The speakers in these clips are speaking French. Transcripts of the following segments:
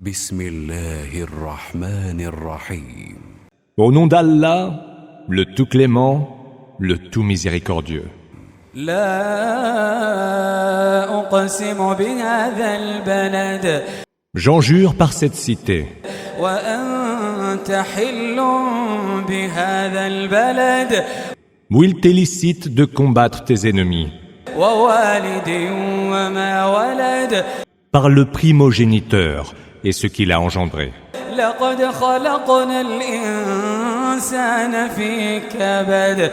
بسم الله الرحمن الرحيم. Au nom d'Allah, le tout clément, le tout miséricordieux. لا أقسم بهذا البلد J'en jure par cette cité, وأنت حل بهذا البلد où il t'élicite de combattre tes ennemis, ووالد وما ولد par le primogéniteur et ce qu'il a engendré. لقد خلقنا الإنسان في كبد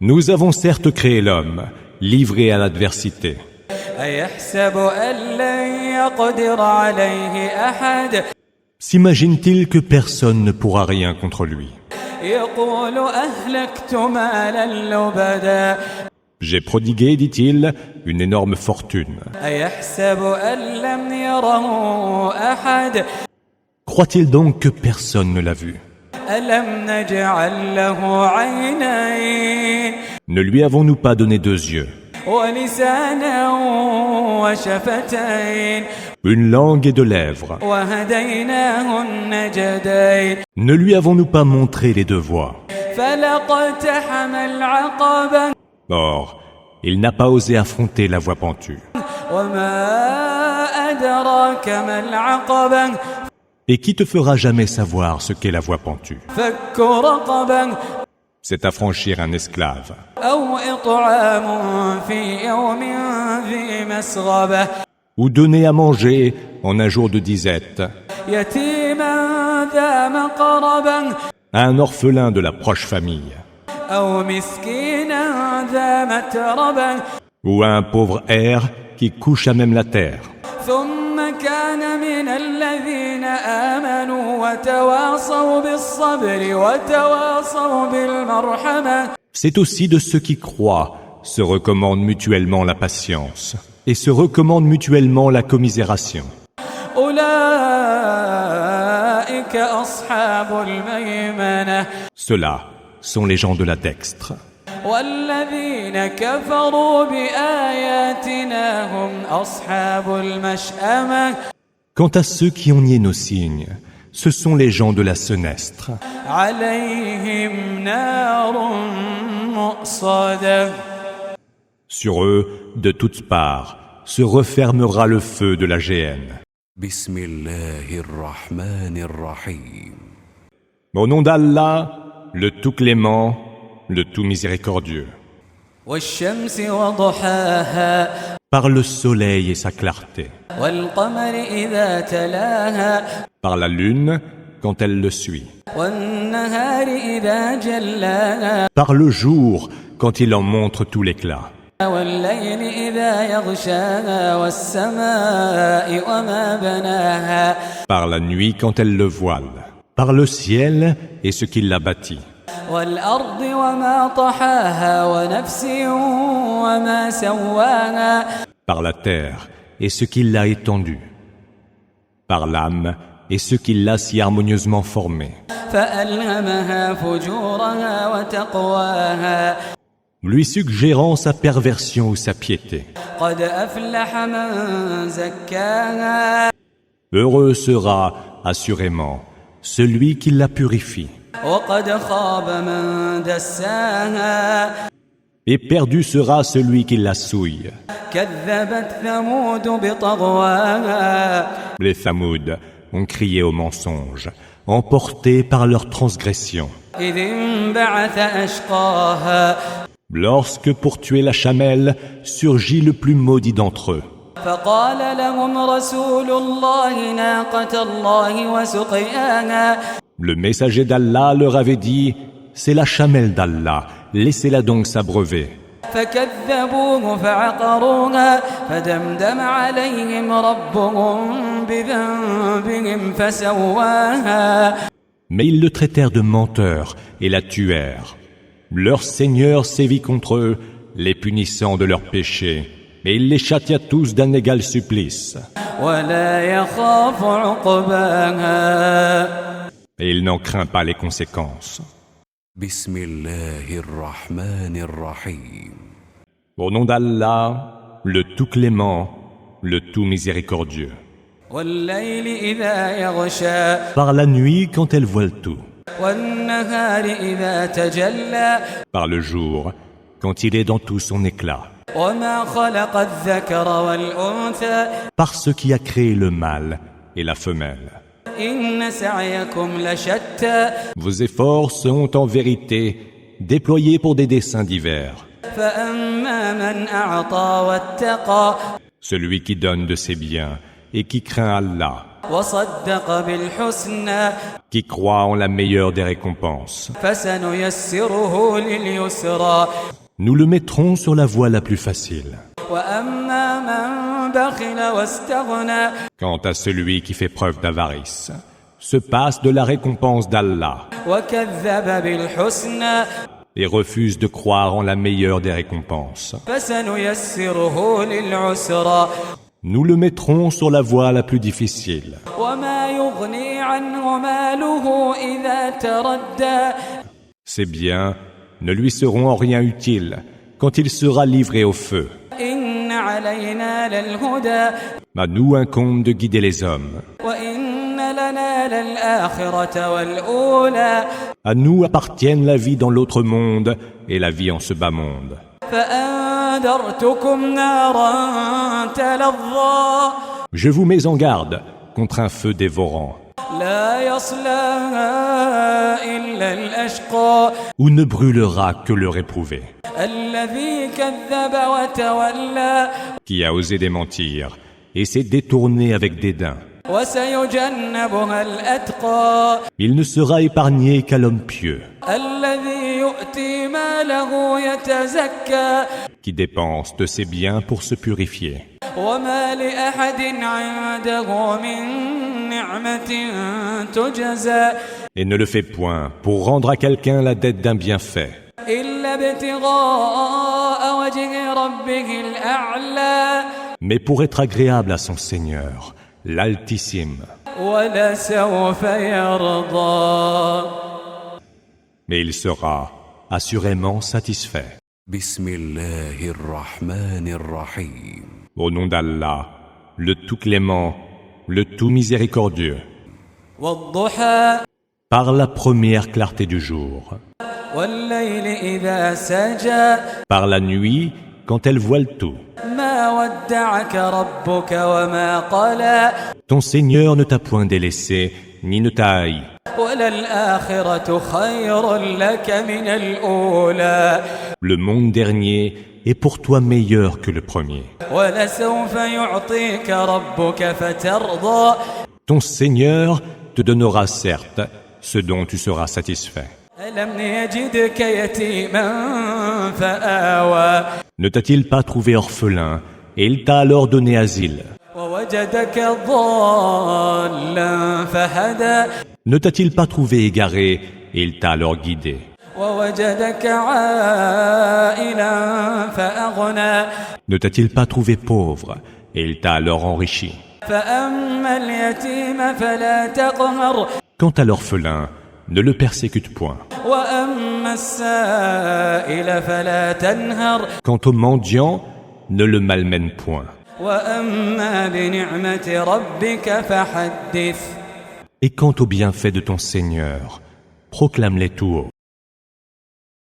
Nous avons certes créé l'homme, livré à l'adversité. أيحسب أن لن يقدر عليه أحد S'imagine-t-il que personne ne pourra rien contre lui? يقول أهلكت مالا لبدا J'ai prodigué, dit-il, une énorme fortune. أيحسب أن لم يره أحد Croit-il donc que personne ne l'a vu? ألم نجعل له عينين Ne lui avons-nous pas donné deux yeux, ولسانا وشفتين une langue et deux lèvres? وهديناه النجدين Ne lui avons-nous pas montré les deux voies? فلقتحم العقبة Or, il n'a pas osé affronter la voie pentue. وما أدراك ما العقبة Et qui te fera jamais savoir ce qu'est la voie pentue? فك رقبة C'est affranchir un esclave, أو إطعام في يوم ذي مسغبة ou donner à manger en un jour de disette يتيما ذا مقربة à un orphelin de la proche famille, أو مسكينا ذا متربة ou à un pauvre air qui couche à même la terre. ثم كان من الذين آمنوا وتواصوا بالصبر وتواصوا بالمرحمة C'est aussi de ceux qui croient, se recommandent mutuellement la patience et se recommandent mutuellement la commisération. أولئك أصحاب الميمنة Ceux-là sont les gens de la dextre. والذين كفروا بآياتنا هم أصحاب المشأمة Quant à ceux qui ont nié nos signes, ce sont les gens de la senestre. عليهم نار مؤصدة Sur eux, de toutes parts, se refermera le feu de la géhenne. بسم الله الرحمن الرحيم. Au nom d'Allah, le tout clément, le tout miséricordieux. والشمس وضحاها Par le soleil et sa clarté, والقمر إذا تلاها par la lune quand elle le suit, والنهار إذا جلاها par le jour quand il en montre tout l'éclat, والليل إذا يغشاها والسماء وما بناها par la nuit quand elle le voile, par le ciel et ce qui l'a bâti, والأرض وما طحاها ونفس وما سواها par la terre et ce qui l'a étendu, par l'âme et ce qui l'a si harmonieusement formé. فألهمها فجورها وتقواها Lui suggérant sa perversion ou sa piété. قد أفلح من زكاها Heureux sera, assurément, celui qui la purifie. وقد خاب من دساها Et perdu sera celui qui la souille. كذبت ثمود بطغواها Les Thamoud ont crié au mensonge, emportés par leur transgression. إذ انبعث أشقاها Lorsque, pour tuer la chamelle, surgit le plus maudit d'entre eux. فقال لهم رسول الله ناقة الله وسقياها Le messager d'Allah leur avait dit, c'est la chamelle d'Allah, laissez-la donc s'abreuver. فكذبوه فعقروها فدمدم عليهم ربهم بذنبهم فسواها Mais ils le traitèrent de menteur et la tuèrent. Leur Seigneur sévit contre eux, les punissant de leurs péchés, et il les châtia tous d'un égal supplice. ولا يخاف عقباها Et il n'en craint pas les conséquences. بسم الله الرحمن الرحيم. Au nom d'Allah, le tout clément, le tout miséricordieux. والليل إذا يغشى par la nuit quand elle voile tout, والنهار إذا تجلى par le jour quand il est dans tout son éclat, وما خلق الذكر والأنثى par ce qui a créé le mâle et la femelle. إن سعيكم لشتى Vos efforts sont en vérité déployés pour des desseins divers. فأما من أعطى واتقى Celui qui donne de ses biens et qui craint Allah, وصدق بالحسنى qui croit en la meilleure des récompenses, فسنيسره لليسرى nous le mettrons sur la voie la plus facile. وأما من بخل واستغنى Quant à celui qui fait preuve d'avarice, se passe de la récompense d'Allah وكذب بالحسنى et refuse de croire en la meilleure des récompenses, فسنيسره للعسرى nous le mettrons sur la voie la plus difficile. وما يغني عنه ماله إذا تردى Ses biens ne lui seront en rien utiles quand il sera livré au feu. إن علينا للهدى À nous incombe de guider les hommes. وإن لنا للآخرة والأولى À nous appartiennent la vie dans l'autre monde et la vie en ce bas monde. فأنذرتكم نارا تلظى Je vous mets en garde contre un feu dévorant, لا يصلاها إلا الأشقى où ne brûlera que le réprouvé, الذي كذب وتولى qui a osé démentir et s'est détourné avec dédain. وسيجنبها الأتقى Il ne sera épargné qu'à l'homme pieux, الذي يؤتي ماله يتزكى qui dépense de ses biens pour se purifier. وما لأحد عنده من نعمة تجزى Et ne le fait point pour rendre à quelqu'un la dette d'un bienfait, إلا ابتغاء وجه ربه الأعلى mais pour être agréable à son Seigneur, l'Altissime. ولسوف يرضى Mais il sera assurément satisfait. بسم الله الرحمن الرحيم Au nom d'Allah, le tout clément, le tout miséricordieux, والضحى par la première clarté du jour, والليل إذا سجى par la nuit quand elle voile tout. ما ودعك ربك وما قلى Ton Seigneur ne t'a point délaissé, ni ne t'a haï. وللآخرة خير لك من الأولى Le monde dernier est pour toi meilleur que le premier. ولسوف يعطيك ربك فترضى Ton Seigneur te donnera certes ce dont tu seras satisfait. ألم يجدك يتيما فآوى Ne t'a-t-il pas trouvé orphelin, et il t'a alors donné asile? ووجدك ضالا فهدى Ne t'a-t-il pas trouvé égaré, et il t'a alors guidé? ووجدك عائلا فأغنى Ne t'a-t-il pas trouvé pauvre, et il t'a alors enrichi? فأما اليتيم فلا تقهر Quant à l'orphelin, ne le persécute point. وأما السائل فلا تنهر Quant au mendiant, ne le malmène point. وأما بنعمة ربك فحدث Et quant aux bienfaits de ton Seigneur, proclame-les tout haut.